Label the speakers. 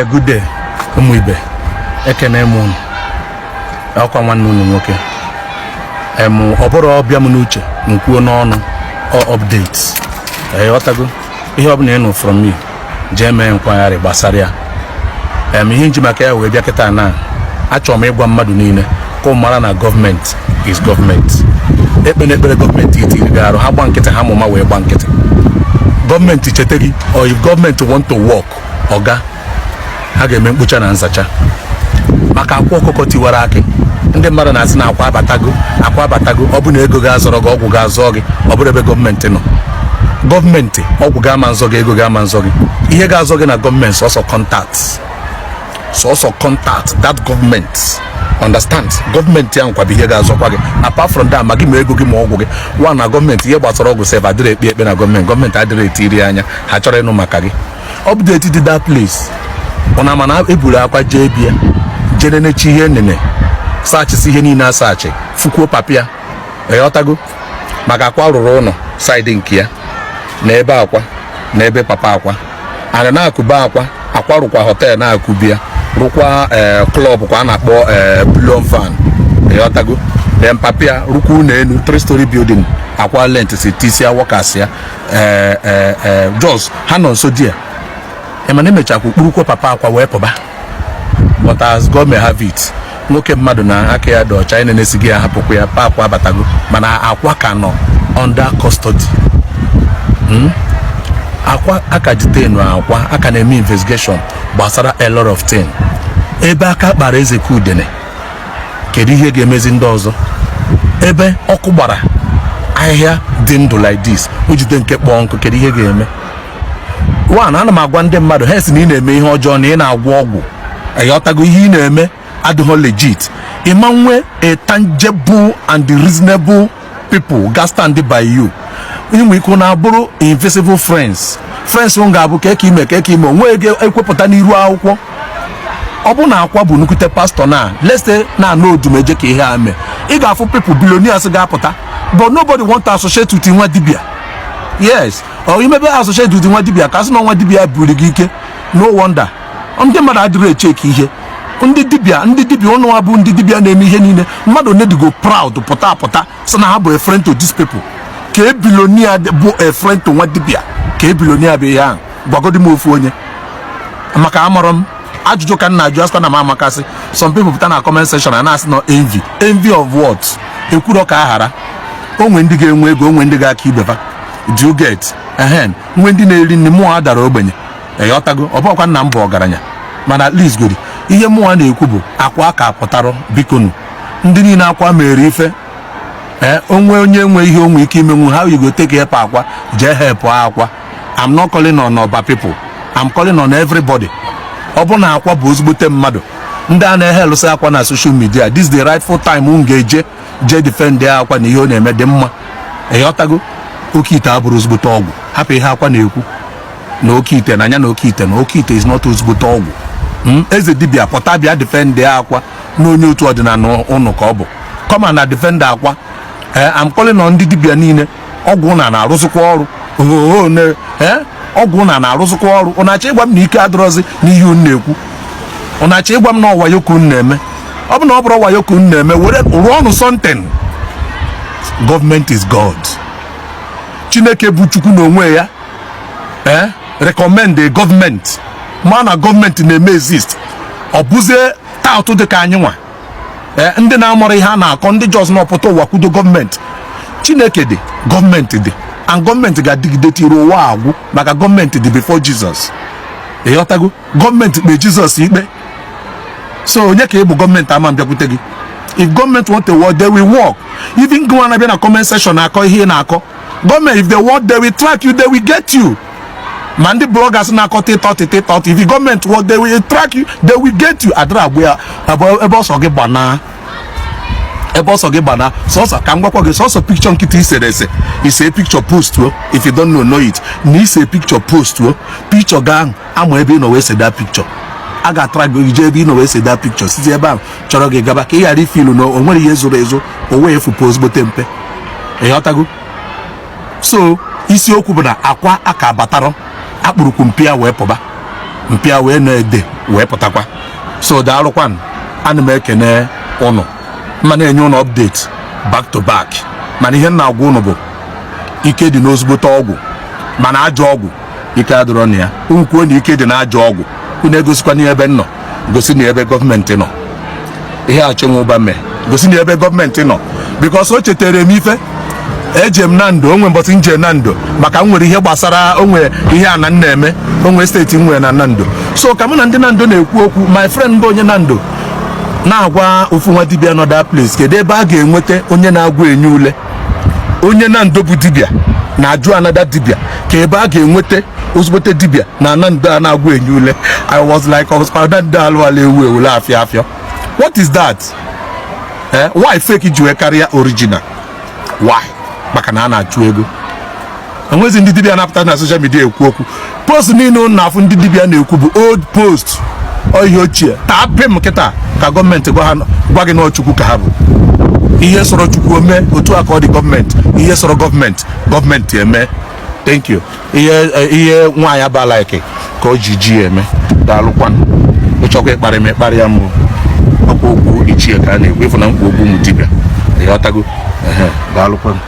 Speaker 1: Good day, Umuibe. Ekene mu. Akwa nwanne unu nwoke. Oboro obia mu n'uche, nkwuo n'ọnụ updates. Otago. Ihe ọbụla ịnụ from me. Je mee nkwagharị gbasara ya. Ihe nji maka ya wee bịa kịta na achọrọ m ịgwa mmadụ niile ka ọ mara na government is government. Ekpere government itiri garụ ha gba nkịtị ha mụma wee gba nkịtị. Government chete gị or if government want to work, oga ha ga-eme mkpucha na nzacha maka Akwa Okuko Tiwaraki. Ndị mmadụ na-asị na akwa abatago ọ bụ na ego ga-azọrọ gị ọgwụ ga-azọ gị ọ bụrụ ebe gọọmenti nọ. Gọọmenti ọgwụ ga-ama nzọ gị ego ga-ama nzọ gị ihe ga-azọ gị na gọọmenti sọsọ contact that government understand gọọmenti ya nkwa bụ ihe ga-azọkwa gị apart from that ma gị ma ego gị ma ọgwụ gị nwa na gọọmenti ihe gbasara ọgwụ sef adịrị ekpe na gọọmenti adịrị etiri anya ha chọrọ ịnụ maka gị update dị that place ona mana eburu akwa jee bịa jenenechi ihe nene sachisi ihe niile asachi fukwuo papịa eyotago maka akwa rụrụ ụlọ side nke ya na ebe akwa na ebe papa akwa ana na-akụba akwa rụkwa hotel na-akụbia rụkwa club kwa a na-akpọ Blue Van eyotago then papịa rụkwa ụlọ enu 3-story building akwa lent si tisia workers ya jos ha nọ nso dia emane mechakwa kpurukwa papa akwa wee pụba but as God may have it nwoke mmadụ na aka ya dị ọcha na-enesighị ya hapụkwa ya pa akwa abatago mana akwa ka nọ under custody. Akwa aka jitenu akwa aka na-eme investigation gbasara a lot of things ebe aka kpara eze ka udene kedu ihe ga-emezi ndị ọzọ ebe ọkụ gbara ahịhịa dị ndụ like this ojide nke kpọọ nkụ kedu ihe ga-eme one ana m agwa ndị mmadụ ha si na ị na-eme ihe ọjọọ na ị na-agwọ ọgwụ ayotago ihe ị na-eme adịghị legit ịma nwe a tangible and reasonable people ga stand by you inwe iko na abụrụ invisible friends m ga-abụ ka ime onwe ego ekwepụta n'iru akwụkwọ ọ bụ na akwa bụ nnukwute pastọ na let's say na odumeje ka ihe a mee ị ga-afụ people billionaires ga-apụta but nobody want to associate with nwa dibia. Yes, or you may be associated with nwa dibia ka sị na nwa dibia buru gị ike no wonder ndị mmadụ adịrị echeki ihe ndị dibia ọnụ ha bụ ndị dibia na-eme ihe niile mmadụ na-edigo proud pụta sị na ha bụ a friend to these people ka ebilonia bụ a friend to nwa dibia ka ebilonia bụ ihe ahụ gwagodi m ofu onye maka amarọ m ajụjụ ka nna ajụ asịkwa na m amakasị some people pụta na comment section na asị na envy of what ekwuro ka aghara onwe ndị ga-enwe ego onwe ndị ga-aka ibeba do you get nwe ndị na-eri nri mmụọ dara ogbenye eyotago ọbụkwa nna m bụ ọgaranya mana at least godi ihe mmụọ na-ekwu bụ akwa ka pụtara bikonu ndị niile akwa mere ife onwe onye nwe ihe onwe ike imenwu how you go take help akwa jee help akwa. I'm not calling on other people, I'm calling on everybody. Ọ bụ na akwa bụ ezigbote mmadụ ndị a na-ehelụsị akwa na social media this is the rightful time m ga-eje defend akwa na ihe ọ na-eme dị mma eyotago oke ite abụrụ ezigbote ọgwụ hapụ ihe akwa na-ekwu na oke ite na anya na oke ite is not ezigbote ọgwụ eze dibia pụta bịa defend akwa na onye otu ọdịnala ụnụ ka ọ bụ come na defend akwa. I'm calling on ndị dibia niile ọgwụ na-arụzikwa ọrụ ọgwụ na-arụzikwa ọrụ ụnachi ịgwa m na ike adịrọzi n'ihe unu na-ekwu ụnachi ịgwa m na ọwa yoku na-eme ọ bụ na ọ bụrụ ọwa yoku na-eme were rụọ ọnụ something. Government is God. Chineke bụ Chukwu n'onwe ya recommend a government ma na gọọmenti na-eme exist ọ bụzie taụtụ dị ka anyị nwa ndị na-amụrụ ihe a na-akọ ndị jos n'ọpụta ụwa kwudo gọọmenti. Chineke dị gọọmenti dị and gọọmenti ga-adịgide tiri ụwa agwụ maka gọọmenti dị before Jesus ịghọtago gọọmenti kpe Jesus ikpe so onye ka ịbụ gọọmenti ama mbịakwute gị if gọọmenti want to work they will work even go na bịa na comment section na-akọ ihe na-akọ gọọmenti if they work they will track you they will get you ma ndị bloggers na-akọ tịtọ if the government work they will track you they will get you adịrị agba ya ebe ọsọ gị gbana sọsọ ka m gwakwa gị sọsọ picture nkịta isere ise picture post if you don't know it na ise picture post picture ga ama ebe ị nọ wee seda picture a ga-atara gị ije ebe ị nọ wee seda picture site ebe ahụ chọrọ gị gaba ka ị ghara ifilu na o nwere ihe zoro ezo o wee efu post gbote mpe ịghọtago so isiokwu bụ na akwa aka batara akpụrụkwu mpi ya wee pụba mpịa wee na-ede wee pụtakwa. So daalụkwanụ, ana m ekene ụnụ ma na-enye ụnụ update back to back. Mana ihe nna agwa ụnụ bụ ike dị n'ozigbote ọgwụ, mana ajọ ọgwụ ike adịrọ na ya. Unu kwuo na ike dị na ajọ ọgwụ, unu egosikwa n'ebe nọ, gosi na ebe gọọmenti nọ. Ihe achọnwụba mee, gosi na ebe gọọmenti nọ, because o chetara m ife eje m na ndo, onwe mbọsị nje na ndo maka m nwere ihe gbasara onwe ihe a na na-eme, onwe steeti nwere na ndo. So ka mụ na ndị na ndo na-ekwu okwu, my friend bụ onye na ndo na-agwa ofu nwa dibịa nọ that place kedu ebe a ga-enweta onye na-agwa enye ule. Onye na ndo bụ dibịa na-ajụ anada dibịa ka ebe a ga-enweta ozugbote dibịa na ndo a na-agwa enye ule. I was like, ndo alụala ewu ewu afịa afịa. What is that? Why fake ji wee karịa original? Why? Maka na a na-achụ ego. Enwezi ndị dibịa na-apụta na social media ekwu okwu. Post niile na-afụ ndị dibịa na-ekwu bụ old post, ihe ochie. Tapim kịta ka gọọmenti gwa gị na Chukwu ka ha bụ. Ihe sọrọ Chukwu ome, otu aka ọ dị gọọmenti. Ihe sọrọ gọọmenti eme. Thank you. Ihe nwaanyị abala ike ka o ji eme. Daalụkwanụ. Ịchọkwa ịkparị m ịkparị ya mụ. Ọkwa okwu ichie ka a na-ekwu, ịfụ na mkpu ogbu m dibịa. Ịghọtago? Daalụkwanụ.